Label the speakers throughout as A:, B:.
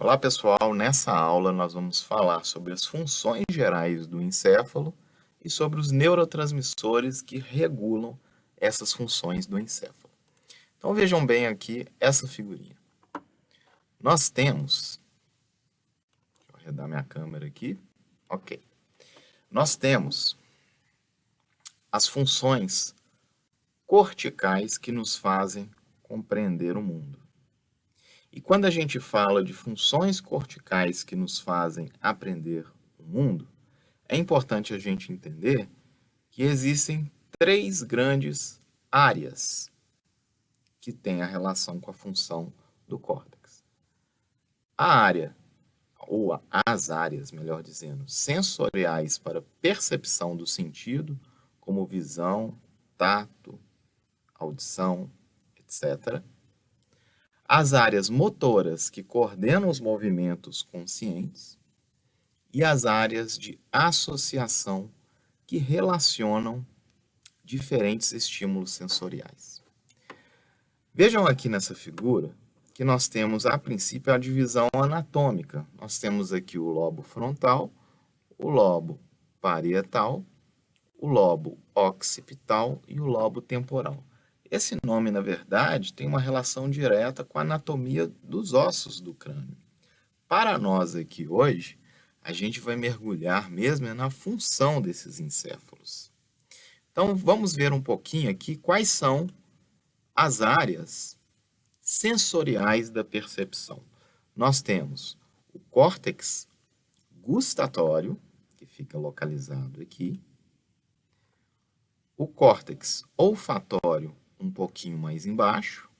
A: Olá pessoal, nessa aula nós vamos falar sobre as funções gerais do encéfalo e sobre os neurotransmissores que regulam essas funções do encéfalo. Então vejam bem aqui essa figurinha. Nós temos, deixa eu arredar minha câmera aqui, ok. Nós temos as funções corticais que nos fazem compreender o mundo. E quando a gente fala de funções corticais que nos fazem aprender o mundo, é importante a gente entender que existem três grandes áreas que têm a relação com a função do córtex. A área, ou as áreas, melhor dizendo, sensoriais para percepção do sentido, como visão, tato, audição, etc. As áreas motoras, que coordenam os movimentos conscientes, e as áreas de associação, que relacionam diferentes estímulos sensoriais. Vejam aqui nessa figura que nós temos, a princípio, a divisão anatômica. Nós temos aqui o lobo frontal, o lobo parietal, o lobo occipital e o lobo temporal. Esse nome, na verdade, tem uma relação direta com a anatomia dos ossos do crânio. Para nós aqui hoje, a gente vai mergulhar mesmo na função desses encéfalos. Então, vamos ver um pouquinho aqui quais são as áreas sensoriais da percepção. Nós temos o córtex gustatório, que fica localizado aqui, o córtex olfatório, um pouquinho mais embaixo,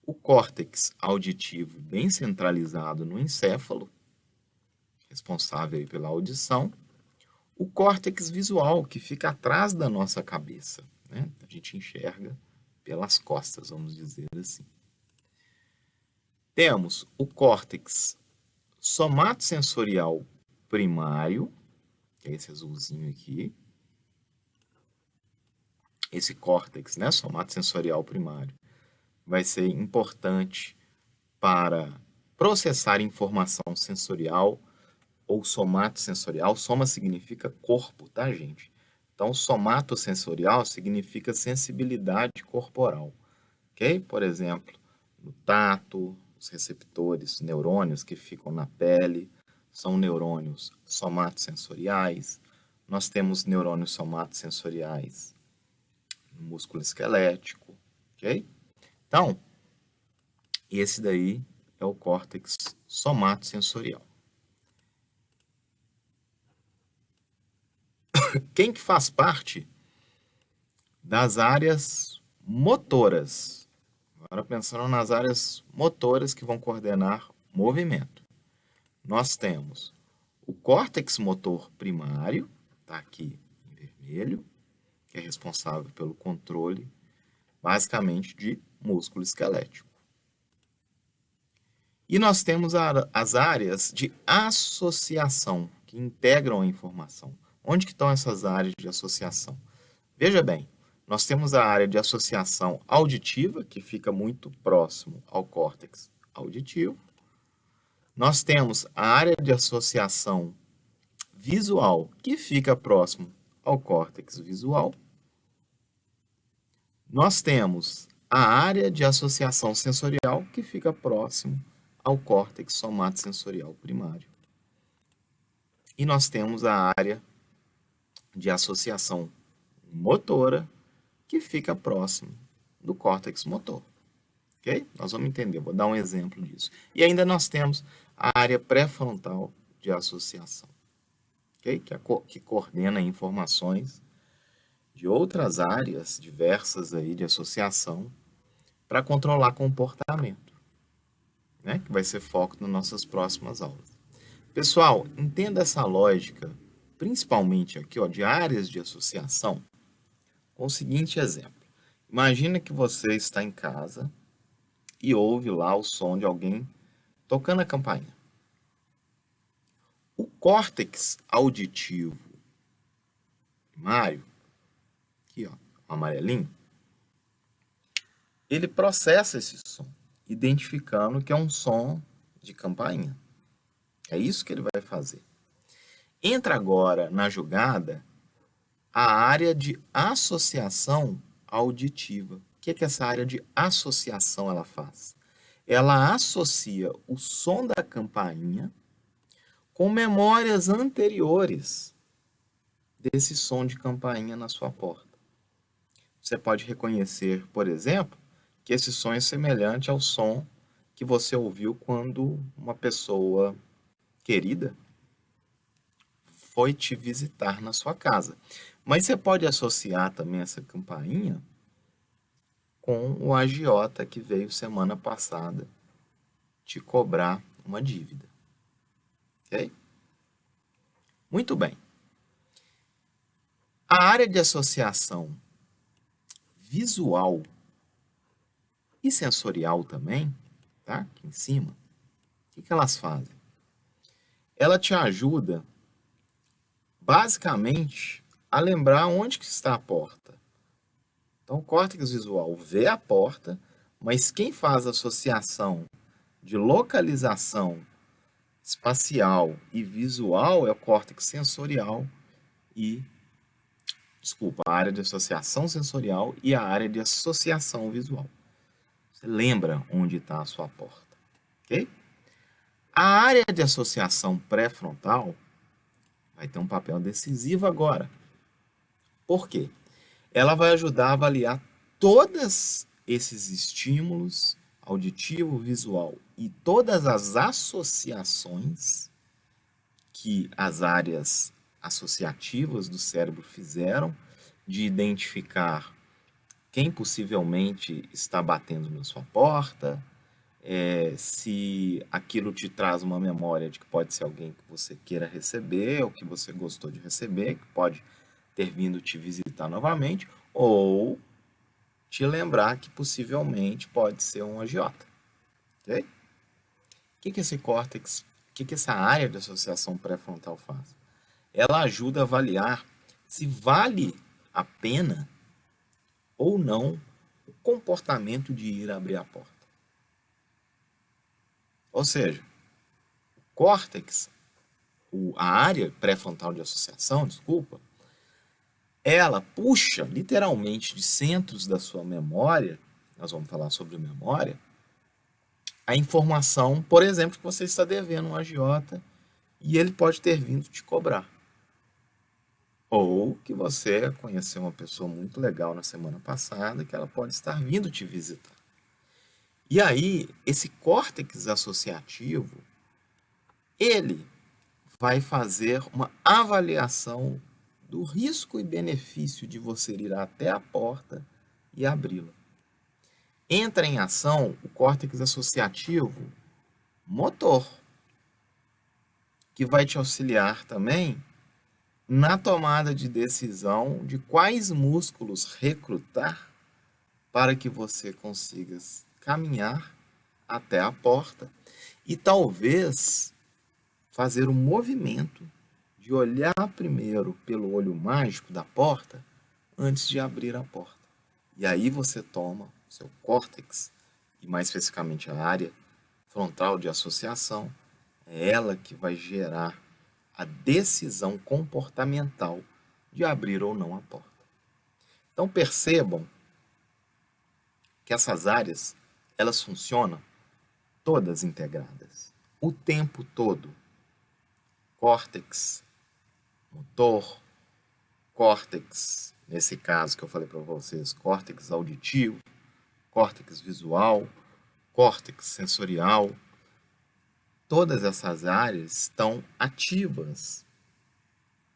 A: o córtex auditivo, bem centralizado no encéfalo, responsável pela audição, o córtex visual, que fica atrás da nossa cabeça, né? A gente enxerga pelas costas, vamos dizer assim. Temos o córtex somatosensorial primário, que é esse azulzinho aqui. Esse córtex, né, somatosensorial primário, vai ser importante para processar informação sensorial ou somatosensorial. Soma significa corpo, tá, gente? Então, somatosensorial significa sensibilidade corporal, ok? Por exemplo, no tato, os receptores, neurônios que ficam na pele, são neurônios somatosensoriais. Nós temos neurônios somatosensoriais no músculo esquelético, ok? Então, esse daí é o córtex somatosensorial. Quem que faz parte das áreas motoras? Agora pensando nas áreas motoras que vão coordenar movimento. Nós temos o córtex motor primário, está aqui em vermelho, que é responsável pelo controle, basicamente, de músculo esquelético. E nós temos as áreas de associação, que integram a informação. Onde que estão essas áreas de associação? Veja bem, nós temos a área de associação auditiva, que fica muito próximo ao córtex auditivo. Nós temos a área de associação visual, que fica próximo ao córtex visual. Nós temos a área de associação sensorial, que fica próximo ao córtex somatosensorial primário. E nós temos a área de associação motora, que fica próximo do córtex motor. Ok? Nós vamos entender, vou dar um exemplo disso. E ainda nós temos a área pré-frontal de associação, okay? Que coordena informações de outras áreas diversas aí de associação para controlar comportamento, né? Que vai ser foco nas nossas próximas aulas. Pessoal, entenda essa lógica, principalmente aqui, ó, de áreas de associação, com o seguinte exemplo. Imagina que você está em casa e ouve lá o som de alguém tocando a campainha. O córtex auditivo primário, aqui ó, o amarelinho, ele processa esse som, identificando que é um som de campainha. É isso que ele vai fazer. Entra agora na jogada a área de associação auditiva. O que que essa área de associação ela faz? Ela associa o som da campainha com memórias anteriores desse som de campainha na sua porta. Você pode reconhecer, por exemplo, que esse som é semelhante ao som que você ouviu quando uma pessoa querida foi te visitar na sua casa. Mas você pode associar também essa campainha com o agiota que veio semana passada te cobrar uma dívida. Ok? Muito bem. A área de associação visual e sensorial também, tá? Aqui em cima, o que elas fazem? Ela te ajuda, basicamente, a lembrar onde que está a porta. Então, o córtex visual vê a porta, mas quem faz a associação de localização espacial e visual é o córtex sensorial e, a área de associação sensorial e a área de associação visual. Você lembra onde está a sua porta, ok? A área de associação pré-frontal vai ter um papel decisivo agora. Por quê? Ela vai ajudar a avaliar todos esses estímulos auditivo, visual e todas as associações que as áreas associativas do cérebro fizeram de identificar quem possivelmente está batendo na sua porta, se aquilo te traz uma memória de que pode ser alguém que você queira receber, ou que você gostou de receber, que pode ter vindo te visitar novamente, ou te lembrar que possivelmente pode ser um agiota. Ok? O que esse córtex, o que essa área de associação pré-frontal faz? Ela ajuda a avaliar se vale a pena ou não o comportamento de ir abrir a porta. Ou seja, o córtex, a área pré-frontal de associação, ela puxa literalmente de centros da sua memória, nós vamos falar sobre memória, a informação, por exemplo, que você está devendo um agiota e ele pode ter vindo te cobrar. Ou que você conheceu uma pessoa muito legal na semana passada que ela pode estar vindo te visitar. E aí, esse córtex associativo, ele vai fazer uma avaliação do risco e benefício de você ir até a porta e abri-la. Entra em ação o córtex associativo motor, que vai te auxiliar também na tomada de decisão de quais músculos recrutar para que você consiga caminhar até a porta e talvez fazer um movimento de olhar primeiro pelo olho mágico da porta antes de abrir a porta. E aí você toma seu córtex, e mais especificamente a área frontal de associação, é ela que vai gerar a decisão comportamental de abrir ou não a porta. Então percebam que essas áreas, elas funcionam todas integradas, o tempo todo. Córtex motor, córtex, nesse caso que eu falei para vocês, córtex auditivo, córtex visual, córtex sensorial. Todas essas áreas estão ativas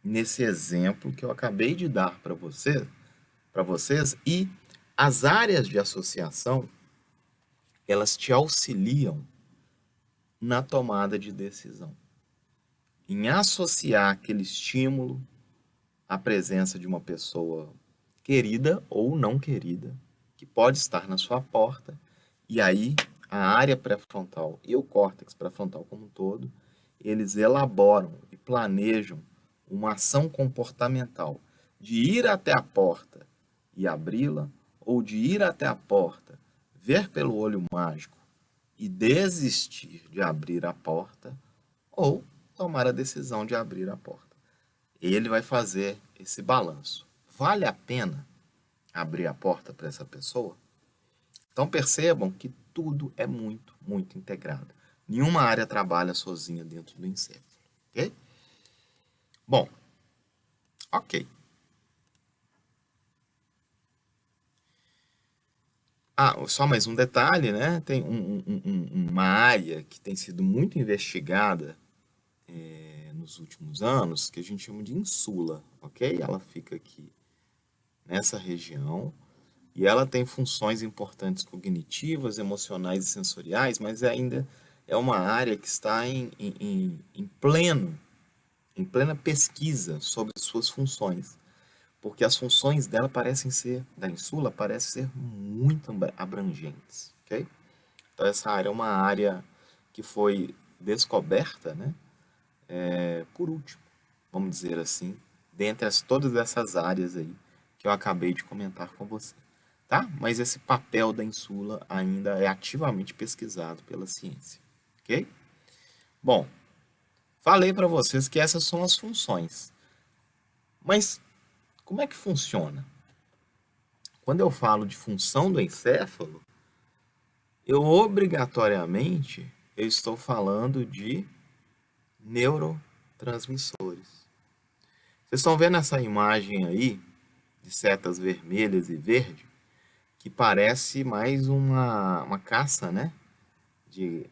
A: nesse exemplo que eu acabei de dar para vocês, e as áreas de associação, elas te auxiliam na tomada de decisão, em associar aquele estímulo à presença de uma pessoa querida ou não querida, que pode estar na sua porta, e aí a área pré-frontal e o córtex pré-frontal como um todo, eles elaboram e planejam uma ação comportamental de ir até a porta e abri-la, ou de ir até a porta, ver pelo olho mágico e desistir de abrir a porta ou tomar a decisão de abrir a porta. Ele vai fazer esse balanço. Vale a pena abrir a porta para essa pessoa? Então percebam que tudo é muito, muito integrado. Nenhuma área trabalha sozinha dentro do encéfalo, ok? Bom, ok. Só mais um detalhe, né? Tem uma área que tem sido muito investigada nos últimos anos, que a gente chama de insula, ok? Ela fica aqui nessa região e ela tem funções importantes cognitivas, emocionais e sensoriais, mas ainda é uma área que está em plena pesquisa sobre suas funções, porque as funções dela parecem ser, da insula, parecem ser muito abrangentes, ok? Então essa área é uma área que foi descoberta, né, por último, vamos dizer assim, dentre todas essas áreas aí que eu acabei de comentar com você, tá? Mas esse papel da insula ainda é ativamente pesquisado pela ciência, ok? Bom, falei para vocês que essas são as funções, mas como é que funciona? Quando eu falo de função do encéfalo, eu obrigatoriamente estou falando de neurotransmissores. Vocês estão vendo essa imagem aí de setas vermelhas e verde, que parece mais uma caça, né? De,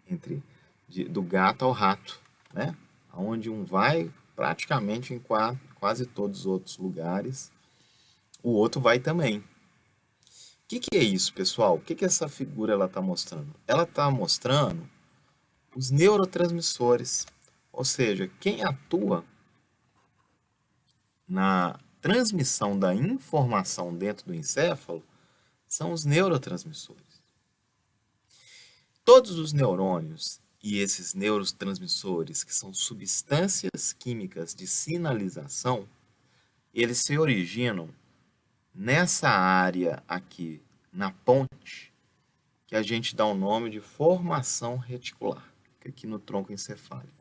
A: entre do gato ao rato, né? Onde um vai praticamente em quase todos os outros lugares, o outro vai também. O que é isso, pessoal? O que essa figura ela está mostrando? Ela está mostrando os neurotransmissores, ou seja, quem atua na transmissão da informação dentro do encéfalo são os neurotransmissores. Todos os neurônios e esses neurotransmissores, que são substâncias químicas de sinalização, eles se originam nessa área aqui, na ponte, que a gente dá o nome de formação reticular, que é aqui no tronco encefálico.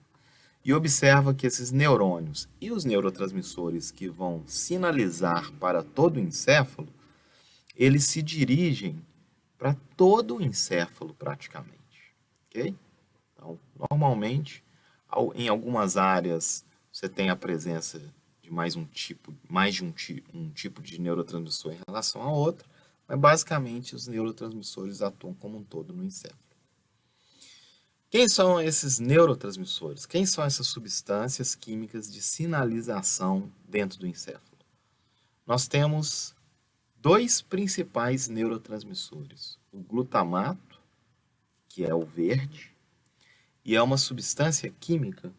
A: E observa que esses neurônios e os neurotransmissores que vão sinalizar para todo o encéfalo, eles se dirigem para todo o encéfalo praticamente, ok? Então, normalmente, em algumas áreas você tem a presença de um tipo de neurotransmissor em relação a outro, mas basicamente os neurotransmissores atuam como um todo no encéfalo. Quem são esses neurotransmissores? Quem são essas substâncias químicas de sinalização dentro do encéfalo? Nós temos dois principais neurotransmissores: o glutamato, que é o verde, e é uma substância química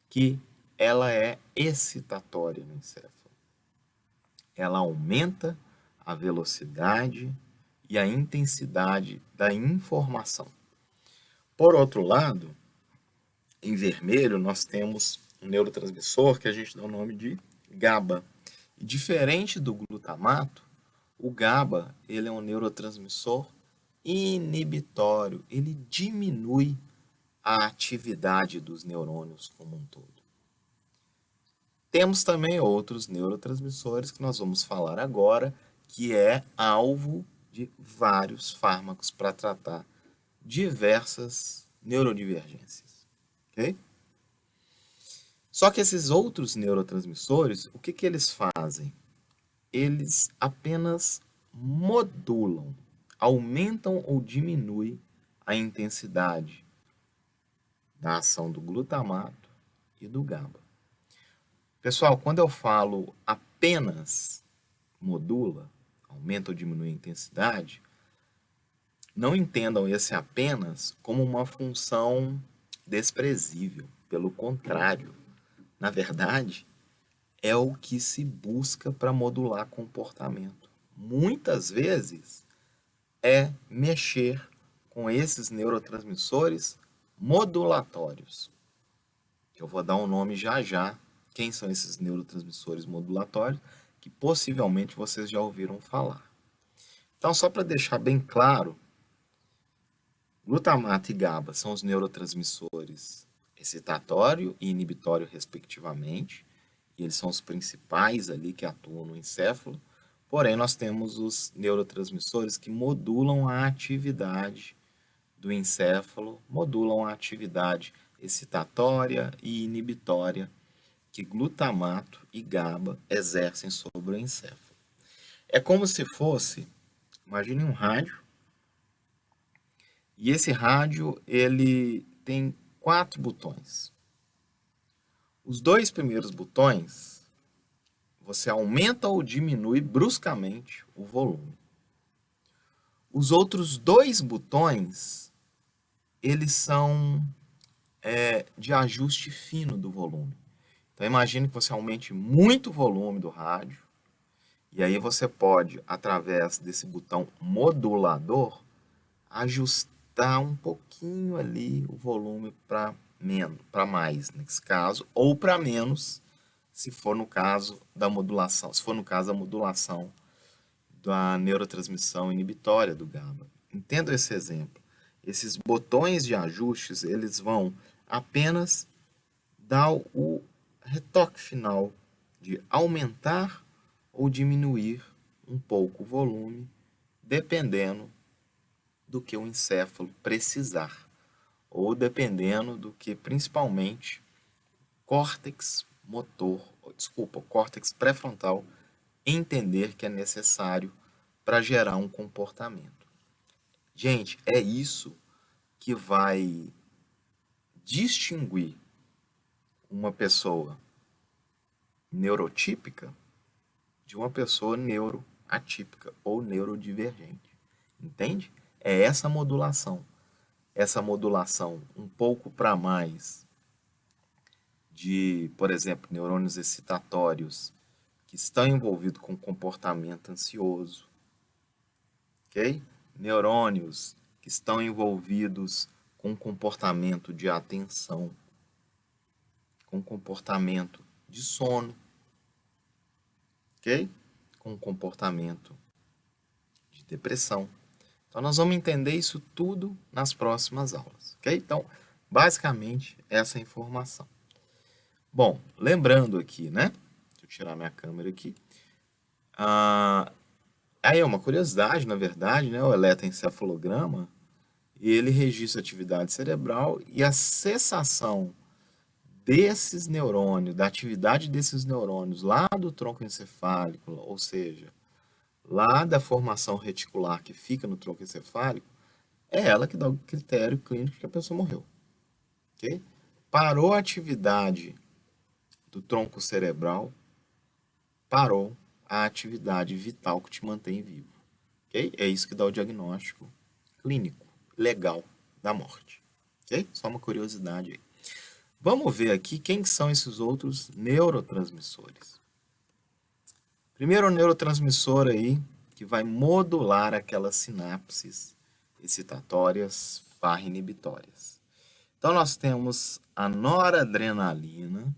A: que ela é excitatória no encéfalo. Ela aumenta a velocidade e a intensidade da informação. Por outro lado, em vermelho, nós temos um neurotransmissor que a gente dá o nome de GABA. E diferente do glutamato, o GABA ele é um neurotransmissor inibitório. Ele diminui a atividade dos neurônios como um todo. Temos também outros neurotransmissores que nós vamos falar agora, que é alvo de vários fármacos para tratar diversas neurodivergências. Ok? Só que esses outros neurotransmissores, o que eles fazem? Eles apenas modulam, aumentam ou diminuem a intensidade da ação do glutamato e do GABA. Pessoal, quando eu falo apenas modula, aumenta ou diminui a intensidade, não entendam esse apenas como uma função desprezível. Pelo contrário, na verdade, é o que se busca para modular comportamento. Muitas vezes é mexer com esses neurotransmissores modulatórios. Eu vou dar um nome já já. Quem são esses neurotransmissores modulatórios? Que possivelmente vocês já ouviram falar. Então, só para deixar bem claro, Glutamato e GABA são os neurotransmissores excitatório e inibitório, respectivamente, e eles são os principais ali que atuam no encéfalo. Porém, nós temos os neurotransmissores que modulam a atividade do encéfalo, modulam a atividade excitatória e inibitória que glutamato e GABA exercem sobre o encéfalo. É como se fosse, imagine um rádio, e esse rádio ele tem 4 botões. Os 2 primeiros botões, você aumenta ou diminui bruscamente o volume. Os outros 2 botões, eles são de ajuste fino do volume. Então imagine que você aumente muito o volume do rádio, e aí você pode, através desse botão modulador, ajustar um pouquinho ali o volume para menos, para mais nesse caso, ou para menos, se for no caso da modulação, se for no caso da modulação da neurotransmissão inibitória do GABA. Entenda esse exemplo. Esses botões de ajustes, eles vão apenas dar o retoque final de aumentar ou diminuir um pouco o volume, dependendo do que o encéfalo precisar, ou dependendo do que principalmente o córtex pré-frontal entender que é necessário para gerar um comportamento. Gente, é isso que vai distinguir uma pessoa neurotípica de uma pessoa neuroatípica ou neurodivergente. Entende? É essa modulação. Essa modulação um pouco para mais de, por exemplo, neurônios excitatórios que estão envolvidos com comportamento ansioso, ok? Neurônios que estão envolvidos com comportamento de atenção, com comportamento de sono, ok? Com comportamento de depressão. Então, nós vamos entender isso tudo nas próximas aulas, ok? Então, basicamente, essa é a informação. Bom, lembrando aqui, né? Deixa eu tirar minha câmera aqui. Aí é uma curiosidade, na verdade, né? O eletroencefalograma, ele registra a atividade cerebral e a cessação desses neurônios, da atividade desses neurônios lá do tronco encefálico, ou seja, lá da formação reticular que fica no tronco encefálico, é ela que dá o critério clínico que a pessoa morreu. Okay? Parou a atividade do tronco cerebral, parou a atividade vital que te mantém vivo. Okay? É isso que dá o diagnóstico clínico, legal, da morte. Okay? Só uma curiosidade aí. Vamos ver aqui quem são esses outros neurotransmissores. Primeiro, o neurotransmissor aí que vai modular aquelas sinapses excitatórias barra inibitórias. Então, nós temos a noradrenalina,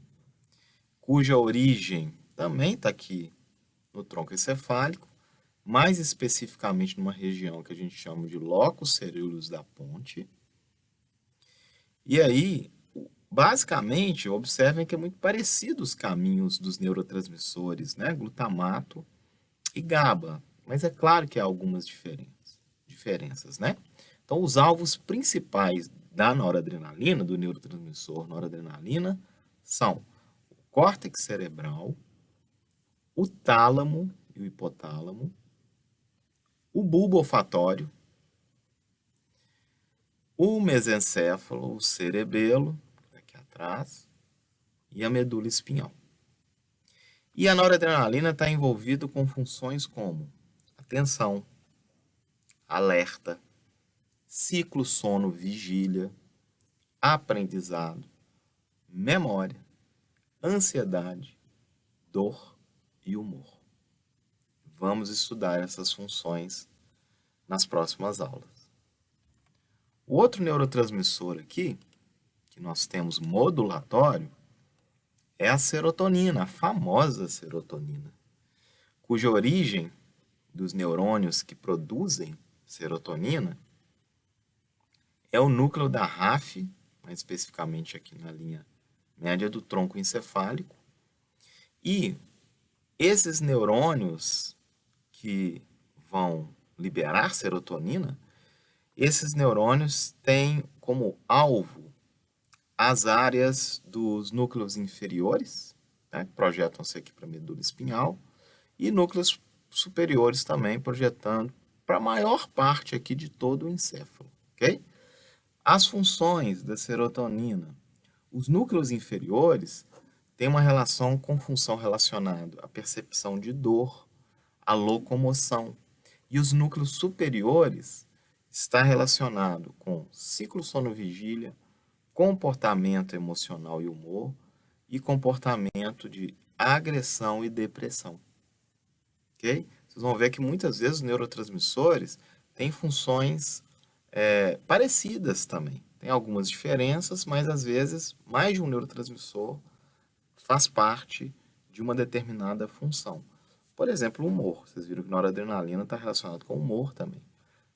A: cuja origem também está aqui no tronco encefálico, mais especificamente numa região que a gente chama de locus coeruleus da ponte. E aí, basicamente, observem que é muito parecido os caminhos dos neurotransmissores, né? Glutamato e GABA. Mas é claro que há algumas diferenças, né? Então, os alvos principais da noradrenalina, do neurotransmissor noradrenalina, são o córtex cerebral, o tálamo e o hipotálamo, o bulbo olfatório, o mesencéfalo, o cerebelo, aqui atrás, e a medula espinhal. E a noradrenalina está envolvida com funções como atenção, alerta, ciclo sono-vigília, aprendizado, memória, ansiedade, dor e humor. Vamos estudar essas funções nas próximas aulas. O outro neurotransmissor aqui, que nós temos modulatório, é a serotonina, a famosa serotonina, cuja origem dos neurônios que produzem serotonina é o núcleo da RAF, mais especificamente aqui na linha média do tronco encefálico. E esses neurônios que vão liberar serotonina, esses neurônios têm como alvo as áreas dos núcleos inferiores, né, que projetam-se aqui para a medula espinhal, e núcleos superiores também, projetando para a maior parte aqui de todo o encéfalo, ok? As funções da serotonina. Os núcleos inferiores têm uma relação com função relacionada à percepção de dor, à locomoção. E os núcleos superiores está relacionado com ciclo sono-vigília, comportamento emocional e humor e comportamento de agressão e depressão. Ok? Vocês vão ver que muitas vezes os neurotransmissores têm funções parecidas também. Tem algumas diferenças, mas às vezes mais de um neurotransmissor faz parte de uma determinada função. Por exemplo, o humor. Vocês viram que noradrenalina está relacionado com o humor também,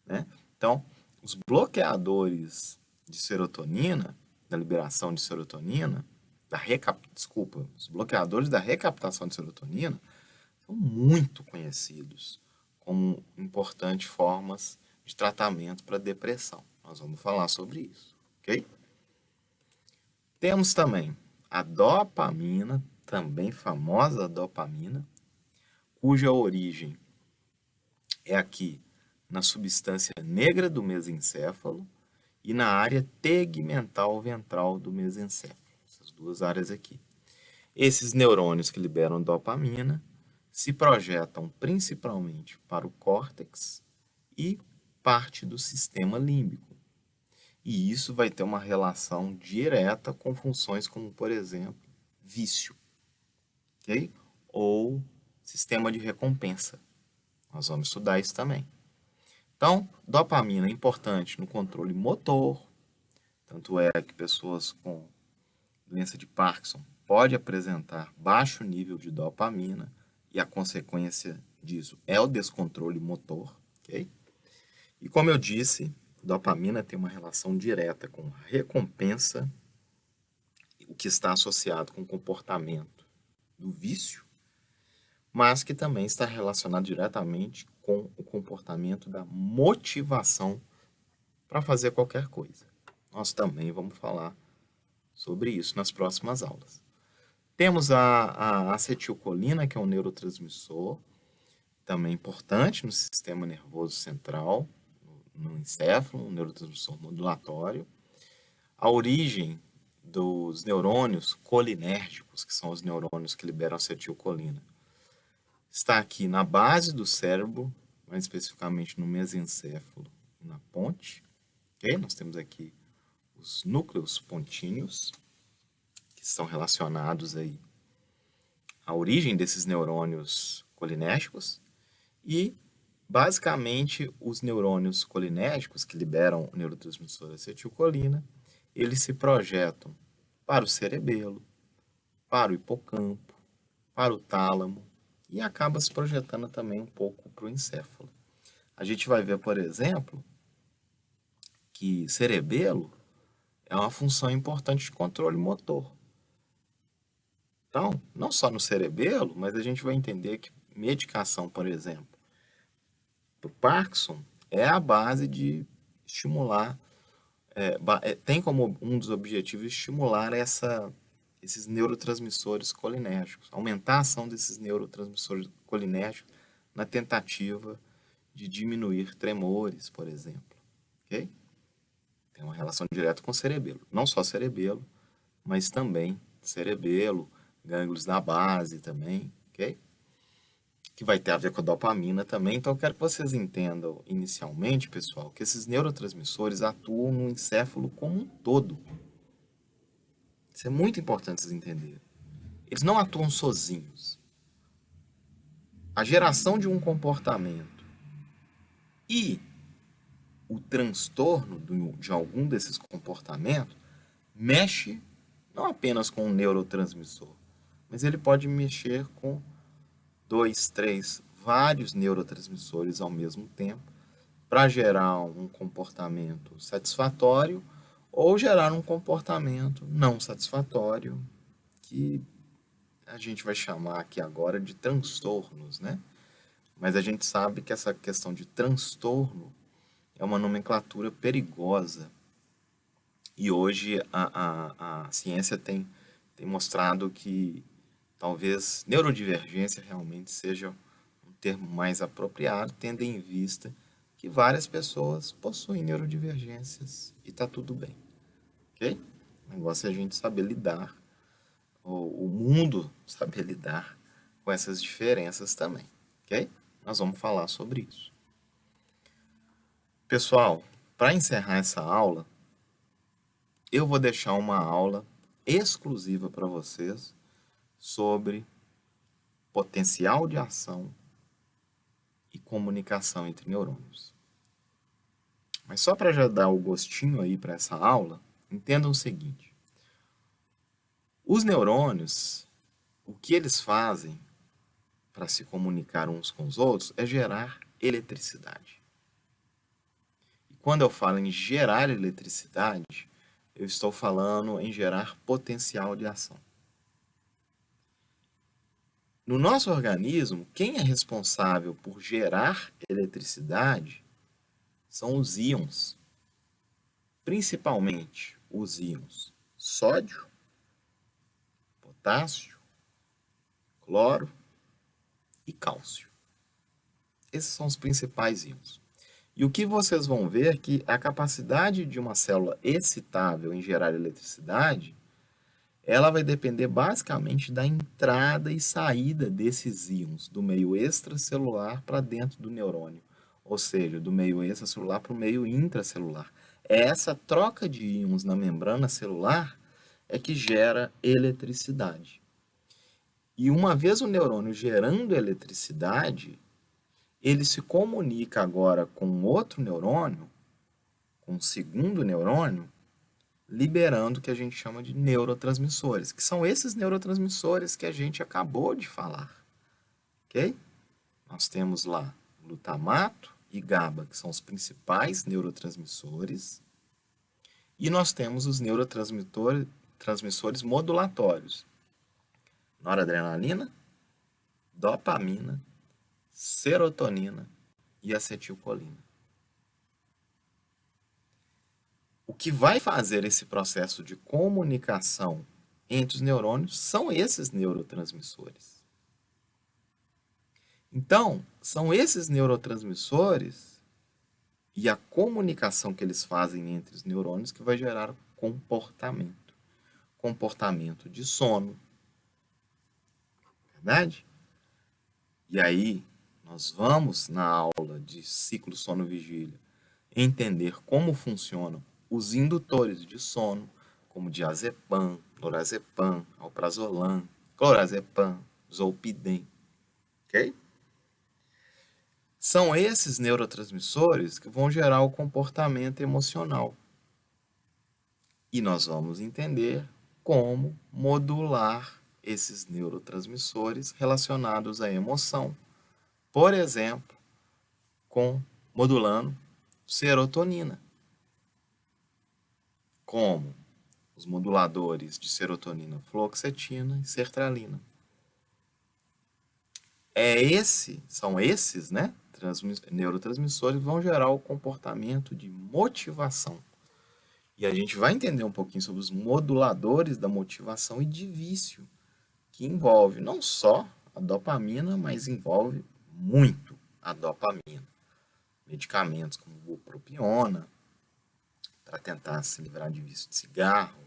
A: né? Então, os bloqueadores de serotonina, da liberação de serotonina, os bloqueadores da recaptação de serotonina são muito conhecidos como importantes formas de tratamento para depressão. Nós vamos falar sobre isso, ok? Temos também a dopamina, também famosa dopamina, cuja origem é aqui na substância negra do mesencéfalo e na área tegmental ventral do mesencéfalo. Essas duas áreas aqui. Esses neurônios que liberam dopamina se projetam principalmente para o córtex e parte do sistema límbico. E isso vai ter uma relação direta com funções como, por exemplo, vício, ok? Ou sistema de recompensa. Nós vamos estudar isso também. Então, dopamina é importante no controle motor, tanto é que pessoas com doença de Parkinson podem apresentar baixo nível de dopamina e a consequência disso é o descontrole motor, ok? E como eu disse, dopamina tem uma relação direta com recompensa, o que está associado com o comportamento do vício, mas que também está relacionado diretamente com o comportamento da motivação para fazer qualquer coisa. Nós também vamos falar sobre isso nas próximas aulas. Temos a acetilcolina, que é um neurotransmissor, também importante no sistema nervoso central, no encéfalo, um neurotransmissor modulatório. A origem dos neurônios colinérgicos, que são os neurônios que liberam acetilcolina, está aqui na base do cérebro, mais especificamente no mesencéfalo e na ponte. Okay? Nós temos aqui os núcleos pontíneos, que estão relacionados aí à origem desses neurônios colinérgicos, e basicamente os neurônios colinérgicos que liberam o neurotransmissor acetilcolina, eles se projetam para o cerebelo, para o hipocampo, para o tálamo e acaba se projetando também um pouco para o encéfalo. A gente vai ver, por exemplo, que cerebelo é uma função importante de controle motor. Então, não só no cerebelo, mas a gente vai entender que medicação, por exemplo, para o Parkinson, é a base de estimular, tem como um dos objetivos estimular esses neurotransmissores colinérgicos, aumentar a ação desses neurotransmissores colinérgicos na tentativa de diminuir tremores, por exemplo. Ok? Tem uma relação direta com o cerebelo. Não só cerebelo, mas também cerebelo, gânglios da base também, ok? Que vai ter a ver com a dopamina também. Então, eu quero que vocês entendam inicialmente, pessoal, que esses neurotransmissores atuam no encéfalo como um todo. Isso é muito importante vocês entenderem. Eles não atuam sozinhos. A geração de um comportamento e o transtorno de algum desses comportamentos mexe não apenas com o neurotransmissor, mas ele pode mexer com 2, 3, vários neurotransmissores ao mesmo tempo para gerar um comportamento satisfatório ou gerar um comportamento não satisfatório, que a gente vai chamar aqui agora de transtornos, né? Mas a gente sabe que essa questão de transtorno é uma nomenclatura perigosa. E hoje a ciência tem mostrado que talvez neurodivergência realmente seja um termo mais apropriado, tendo em vista que várias pessoas possuem neurodivergências e está tudo bem, ok? O negócio é a gente saber lidar, ou o mundo saber lidar com essas diferenças também, ok? Nós vamos falar sobre isso. Pessoal, para encerrar essa aula, eu vou deixar uma aula exclusiva para vocês sobre potencial de ação e comunicação entre neurônios. Mas só para já dar o gostinho aí para essa aula, entendam o seguinte: os neurônios, o que eles fazem para se comunicar uns com os outros é gerar eletricidade. E quando eu falo em gerar eletricidade, eu estou falando em gerar potencial de ação. No nosso organismo, quem é responsável por gerar eletricidade são os íons, principalmente os íons sódio, potássio, cloro e cálcio. Esses são os principais íons. E o que vocês vão ver é que a capacidade de uma célula excitável em gerar eletricidade, ela vai depender basicamente da entrada e saída desses íons do meio extracelular para dentro do neurônio, ou seja, do meio extracelular para o meio intracelular. É essa troca de íons na membrana celular é que gera eletricidade. E uma vez o neurônio gerando eletricidade, ele se comunica agora com outro neurônio, com o segundo neurônio, liberando o que a gente chama de neurotransmissores, que são esses neurotransmissores que a gente acabou de falar, ok? Nós temos lá glutamato e GABA, que são os principais neurotransmissores, e nós temos os neurotransmissores modulatórios, noradrenalina, dopamina, serotonina e acetilcolina. O que vai fazer esse processo de comunicação entre os neurônios são esses neurotransmissores. Então, são esses neurotransmissores e a comunicação que eles fazem entre os neurônios que vai gerar comportamento. Comportamento de sono. Verdade? E aí, nós vamos, na aula de ciclo sono-vigília, entender como funcionam os indutores de sono, como diazepam, lorazepam, alprazolam, clorazepam, zolpidem. Ok? São esses neurotransmissores que vão gerar o comportamento emocional. E nós vamos entender como modular esses neurotransmissores relacionados à emoção. Por exemplo, modulando serotonina. Como os moduladores de serotonina, fluoxetina e sertralina. São esses, né, neurotransmissores vão gerar o comportamento de motivação. E a gente vai entender um pouquinho sobre os moduladores da motivação e de vício, que envolve não só a dopamina, mas envolve muito a dopamina. Medicamentos como bupropiona, para tentar se livrar de vício de cigarro,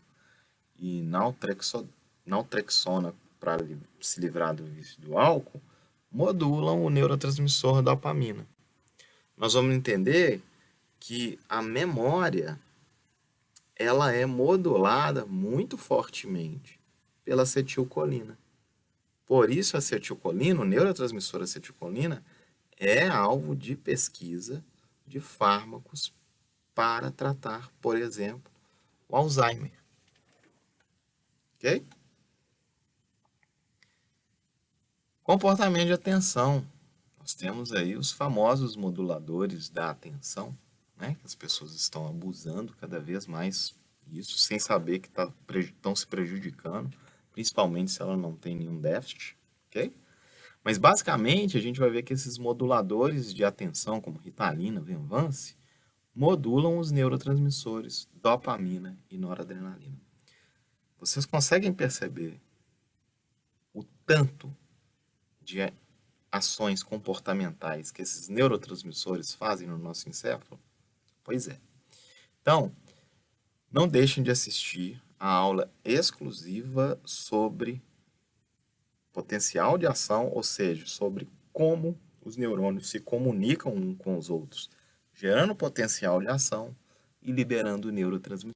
A: e naltrexona para se livrar do vício do álcool, modulam o neurotransmissor dopamina. Nós vamos entender que a memória ela é modulada muito fortemente pela acetilcolina. Por isso, a acetilcolina, o neurotransmissor acetilcolina, é alvo de pesquisa de fármacos para tratar, por exemplo, o Alzheimer. Ok? Comportamento de atenção. Nós temos aí os famosos moduladores da atenção, né? Que as pessoas estão abusando cada vez mais disso, sem saber que estão se prejudicando, principalmente se ela não tem nenhum déficit, ok? Mas basicamente a gente vai ver que esses moduladores de atenção, como Ritalina, Venvance, modulam os neurotransmissores dopamina e noradrenalina. Vocês conseguem perceber o tanto de ações comportamentais que esses neurotransmissores fazem no nosso encéfalo? Pois é. Então, não deixem de assistir a aula exclusiva sobre potencial de ação, ou seja, sobre como os neurônios se comunicam uns com os outros, gerando potencial de ação e liberando neurotransmissores.